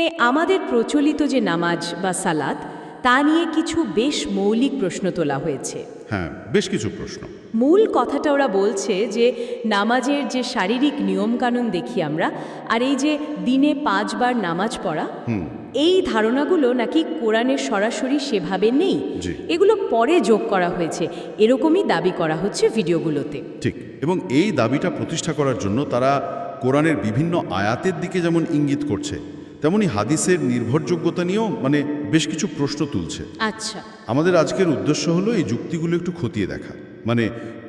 আমাদের প্রচলিত যে নামাজ বা সালাত তা নিয়ে কিছু বেশ মৌলিক প্রশ্ন তোলা হয়েছে। হ্যাঁ, বেশ কিছু প্রশ্ন। মূল কথাটা ওরা বলছে যে নামাজের যে শারীরিক নিয়মকানুন দেখি আমরা, আর এই যে দিনে 5 বার নামাজ পড়া, এই ধারণাগুলো নাকি কোরআনে সরাসরি সেভাবে নেই। জি। এগুলো পরে যোগ করা হয়েছে, এরকমই দাবি করা হচ্ছে ভিডিওগুলোতে। ঠিক, এবং এই দাবিটা প্রতিষ্ঠা করার জন্য তারা কোরআনের বিভিন্ন আয়াতের দিকে যেমন ইঙ্গিত করছে, তেমনি হাদিসের নির্ভরযোগ্যতা নিয়েও বেশ কিছু প্রশ্ন তুলছে। আচ্ছা, আমাদের আজকের উদ্দেশ্য হলো এই যুক্তিগুলো একটু খতিয়ে দেখা,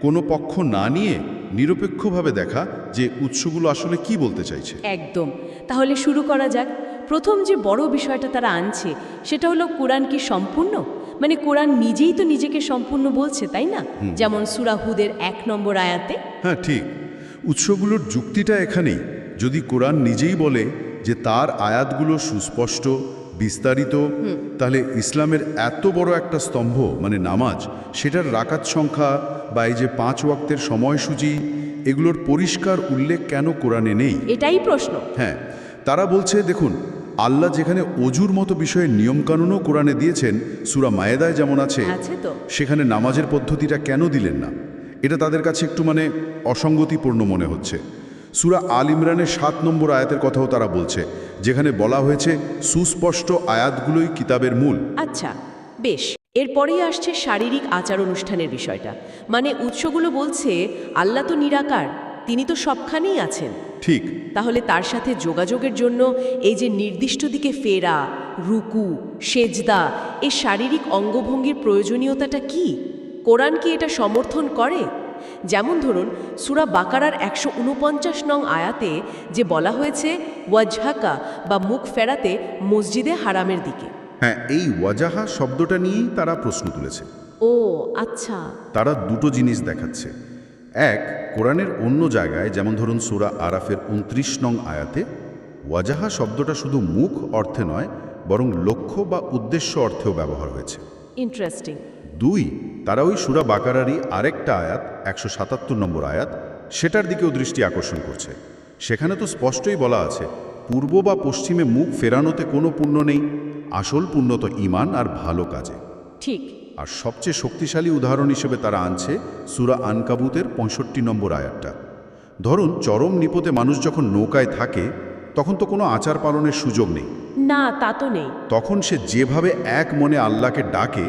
কোনো পক্ষ না নিয়ে নিরপেক্ষভাবে দেখা যে উৎসগুলো আসলে কি বলতে চাইছে। একদম। তাহলে শুরু করা যাক। প্রথম যে বড় বিষয়টা তারা আনছে সেটা হলো কোরআন কি সম্পূর্ণ? কোরআন নিজেই তো নিজেকে সম্পূর্ণ বলছে, তাই না? যেমন সূরা হুদের 1 নম্বর আয়াতে। হ্যাঁ, ঠিক। উৎসগুলোর যুক্তিটা এখানেই। যদি কোরআন নিজেই বলে যে তার আয়াতগুলো সুস্পষ্ট, বিস্তারিত, তাহলে ইসলামের এত বড় একটা স্তম্ভ নামাজ, সেটার রাকাত সংখ্যা বা এই যে 5 ওয়াক্তের সময়সূচি, এগুলোর পরিষ্কার উল্লেখ কেন কোরআনে নেই? এটাই প্রশ্ন। হ্যাঁ, তারা বলছে দেখুন, আল্লাহ যেখানে অজুর মতো বিষয়ের নিয়মকানুনও কোরআনে দিয়েছেন, সূরা মায়েদায় যেমন আছে, তো সেখানে নামাজের পদ্ধতিটা কেন দিলেন না? এটা তাদের কাছে একটু অসঙ্গতিপূর্ণ মনে হচ্ছে। সূরা আল ইমরানের 7 নম্বর আয়াতের কথাও তারা বলছে, যেখানে বলা হয়েছে সুস্পষ্ট আয়াতগুলোই কিতাবের মূল। আচ্ছা, বেশ। এরপরেই আসছে শারীরিক আচার অনুষ্ঠানের বিষয়টা। উৎসগুলো বলছে আল্লাহ তো নিরাকার, তিনি তো সবখানেই আছেন। ঠিক। তাহলে তার সাথে যোগাযোগের জন্য এই যে নির্দিষ্ট দিকে ফেরা, রুকু, সেজদা, এই শারীরিক অঙ্গভঙ্গির প্রয়োজনীয়তাটা কি? কোরআন কি এটা সমর্থন করে? যেমন ধরুন সূরা বাকারার 149 নং আয়াতে যে বলা হয়েছে ওয়াজহাকা বা মুখ ফেরাতে মসজিদে হারামের দিকে। হ্যাঁ, এই ওয়াজাহা শব্দটা নিয়েই তারা প্রশ্ন তুলেছে। ও আচ্ছা। তারা দুটো জিনিস দেখাচ্ছে। এক, কোরআনের অন্য জায়গায়, যেমন ধরুন সূরা আরাফের 29 নং আয়াতে ওয়াজাহা শব্দটা শুধু মুখ অর্থে নয়, বরং লক্ষ্য বা উদ্দেশ্য অর্থেও ব্যবহার হয়েছে। ইন্টারেস্টিং। দুই, তারা ওই সূরা বাকারারই আরেকটা আয়াত, 177 নম্বর আয়াত, সেটার দিকেও দৃষ্টি আকর্ষণ করছে। সেখানে তো স্পষ্টই বলা আছে, পূর্ব বা পশ্চিমে মুখ ফেরানোতে কোনো পুণ্য নেই, আসল পুণ্য তো ঈমান আর ভালো কাজে। ঠিক। আর সবচেয়ে শক্তিশালী উদাহরণ হিসেবে তারা আনছে সূরা আনকাবুতের 65 নম্বর আয়াতটা। ধরুন চরম নিপতে মানুষ যখন নৌকায় থাকে, তখন তো কোনো আচার পালনের সুযোগ নেই। না, তা তো নেই। তখন সে যেভাবে এক মনে আল্লাহকে ডাকে,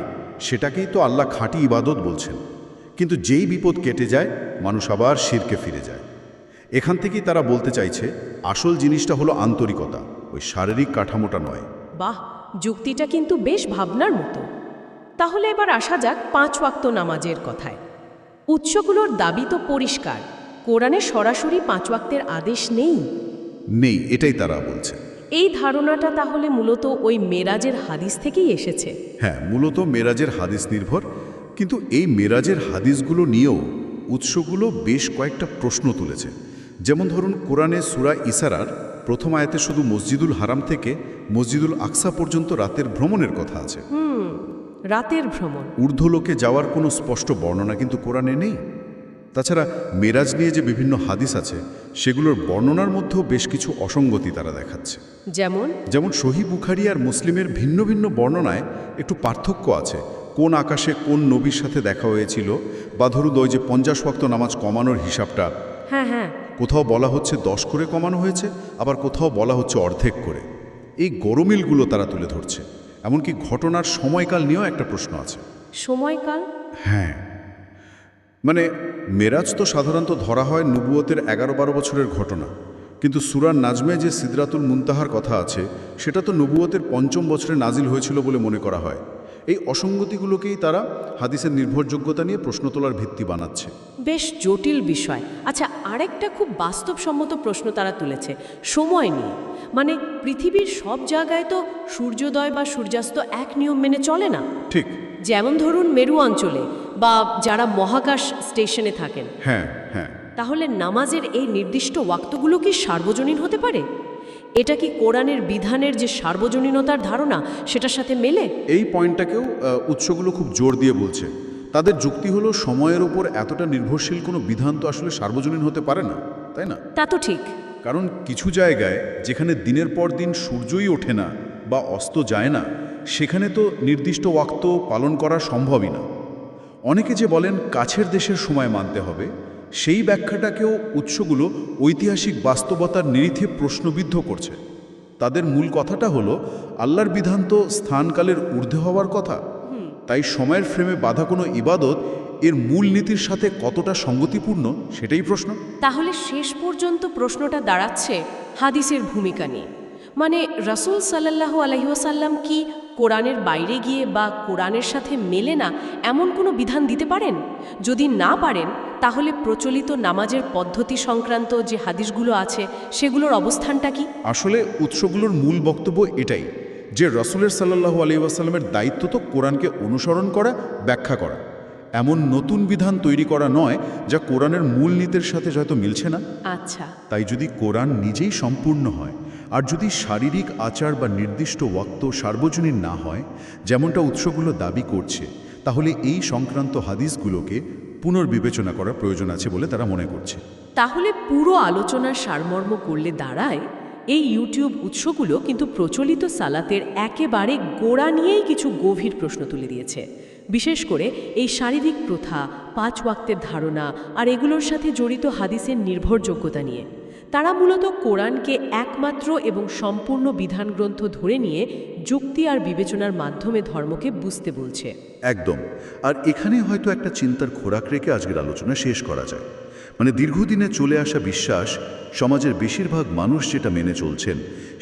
সেটাকেই তো আল্লাহ খাঁটি ইবাদত বলছেন। কিন্তু যেই বিপদ কেটে যায়, মানুষ আবার শিরকে ফিরে যায়। এখান থেকেই তারা বলতে চাইছে, আসল জিনিসটা হলো আন্তরিকতা, ওই শারীরিক কাঠামোটা নয়। বাহ, যুক্তিটা কিন্তু বেশ ভাবনার মতো। তাহলে এবার আসা যাক 5 ওয়াক্ত নামাজের কথায়। উৎসগুলোর দাবি তো পরিষ্কার, কোরআনে সরাসরি 5 ওয়াক্তের আদেশ নেই। নেই, এটাই তারা বলছে। এই ধারণাটা তাহলে মূলত ওই মেরাজের হাদিস থেকেই এসেছে। হ্যাঁ, মূলত মেরাজের হাদিস নির্ভর। কিন্তু এই মেরাজের হাদিসগুলো নিয়েও উৎসগুলো বেশ কয়েকটা প্রশ্ন তুলেছে। যেমন ধরুন কোরআনে সূরা ইসরার প্রথম আয়াতে শুধু মসজিদুল হারাম থেকে মসজিদুল আকসা পর্যন্ত রাতের ভ্রমণের কথা আছে। রাতের ভ্রমণ। ঊর্ধ্বলোকে যাওয়ার কোনো স্পষ্ট বর্ণনা কিন্তু কোরআনে নেই। তাছাড়া মেরাজ নিয়ে যে বিভিন্ন হাদিস আছে, সেগুলোর বর্ণনার মধ্যেও বেশ কিছু অসঙ্গতি তারা দেখাচ্ছে। যেমন সহিহ বুখারী আর মুসলিমের ভিন্ন ভিন্ন বর্ণনায় একটু পার্থক্য আছে। কোন আকাশে কোন নবীর সাথে দেখা হয়েছিল, বা ধরুন ওই যে 50 ওয়াক্ত নামাজ কমানোর হিসাবটা, হ্যাঁ, কোথাও বলা হচ্ছে 10 করে কমানো হয়েছে, আবার কোথাও বলা হচ্ছে অর্ধেক করে। এই গরমিলগুলো তারা তুলে ধরছে। এমনকি ঘটনার সময়কাল নিয়েও একটা প্রশ্ন আছে। সময়কাল? হ্যাঁ, মেরাজ তো সাধারণত ধরা হয় নবুয়তের 11-12 বছরের ঘটনা, কিন্তু সূরা নাজমে যে সিদরাতুল মুনতাহার কথা আছে, সেটা তো নবুয়তের 5ম বছরে নাজিল হয়েছিল বলে মনে করা হয়। এই অসঙ্গতিগুলোকেই তারা হাদিসের নির্ভরযোগ্যতা নিয়ে প্রশ্ন তোলার ভিত্তি বানাচ্ছে। বেশ জটিল বিষয়। আচ্ছা, আরেকটা খুব বাস্তবসম্মত প্রশ্ন তারা তুলেছে সময় নিয়ে। পৃথিবীর সব জায়গায় তো সূর্যোদয় বা সূর্যাস্ত এক নিয়ম মেনে চলে না। ঠিক। যেমন ধরুন মেরু অঞ্চলে বা যারা মহাকাশ স্টেশনে থাকেন। হ্যাঁ। তাহলে নামাজের এই নির্দিষ্ট ওয়াক্তগুলো কি সার্বজনীন হতে পারে? এটা কি কোরআনের বিধানের যে সার্বজনীনতার ধারণা, সেটার সাথে মেলে? এই পয়েন্টটাকেও উৎসগুলো খুব জোর দিয়ে বলছে। তাদের যুক্তি হলো, সময়ের ওপর এতটা নির্ভরশীল কোনো বিধান তো আসলে সার্বজনীন হতে পারে না, তাই না? তা তো ঠিক। কারণ কিছু জায়গায় যেখানে দিনের পর দিন সূর্যই ওঠে না বা অস্ত যায় না, সেখানে তো নির্দিষ্ট ওয়াক্ত পালন করা সম্ভবই না। অনেকে যে বলেন কাছের দেশের সময় মানতে হবে, সেই ব্যাখ্যাটাকেও উৎসগুলো ঐতিহাসিক বাস্তবতার নিরিখে প্রশ্নবিদ্ধ করছে। তাদের মূল কথাটা হলো আল্লাহর বিধান তো স্থানকালের ঊর্ধ্বে হওয়ার কথা, তাই সময়ের ফ্রেমে বাঁধা কোনো ইবাদত এর মূল নীতির সাথে কতটা সঙ্গতিপূর্ণ সেটাই প্রশ্ন। তাহলে শেষ পর্যন্ত প্রশ্নটা দাঁড়াচ্ছে হাদিসের ভূমিকা নিয়ে। মানে রাসূল সাল্লাল্লাহু আলাইহি ওয়াসাল্লাম কি কোরআনের বাইরে গিয়ে বা কোরআনের সাথে মেলে না এমন কোনো বিধান দিতে পারেন? যদি না পারেন, তাহলে প্রচলিত নামাজের পদ্ধতি সংক্রান্ত যে হাদিসগুলো আছে সেগুলোর অবস্থানটা কি? আসলে উৎসগুলোর মূল বক্তব্য এটাই যে রাসূলের সাল্লাল্লাহু আলাইহি ওয়াসাল্লামের দায়িত্ব তো কোরআনকে অনুসরণ করা, ব্যাখ্যা করা, এমন নতুন বিধান তৈরি করা নয় যা কোরআনের মূল নীতির সাথে হয়তো মিলছে না। আচ্ছা, তাই যদি কোরআন নিজেই সম্পূর্ণ হয়, আর যদি শারীরিক আচার বা নির্দিষ্ট ওয়াক্ত সার্বজনীন না হয় যেমনটা উৎসগুলো দাবি করছে, তাহলে এই সংক্রান্ত হাদিসগুলোকে পুনর্বিবেচনা করার প্রয়োজন আছে বলে তারা মনে করছে। তাহলে পুরো আলোচনার সারমর্ম করলে দাঁড়ায় এই ইউটিউব উৎসগুলো কিন্তু প্রচলিত সালাতের একেবারে গোড়া নিয়েই কিছু গভীর প্রশ্ন তুলে দিয়েছে। বিশেষ করে এই শারীরিক প্রথা, 5 ওয়াক্তের ধারণা আর এগুলোর সাথে জড়িত হাদিসের নির্ভরযোগ্যতা নিয়ে। তারা মূলত কোরআনকে একমাত্র এবং সম্পূর্ণ বিধানগ্রন্থ ধরে নিয়ে যুক্তি আর বিবেচনার মাধ্যমে ধর্মকে বুঝতে বলছে। একদম। আর এখানে হয়তো একটা চিন্তার খোরাক রেখে আজকের আলোচনা শেষ করা যায়। মানে দীর্ঘদিনে চলে আসা বিশ্বাস, সমাজের বেশিরভাগ মানুষ যেটা মেনে চলছেন,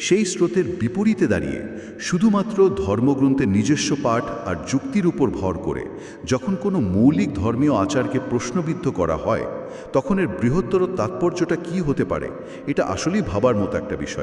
সেই স্রোতের বিপরীতে দাঁড়িয়ে শুধুমাত্র ধর্মগ্রন্থের নিজস্ব পাঠ আর যুক্তির উপর ভর করে যখন কোনো মৌলিক ধর্মীয় আচারকে প্রশ্নবিদ্ধ করা হয়, তখন এর বৃহত্তর তাৎপর্যটা কী হতে পারে, এটা আসলেই ভাবার মতো একটা বিষয়।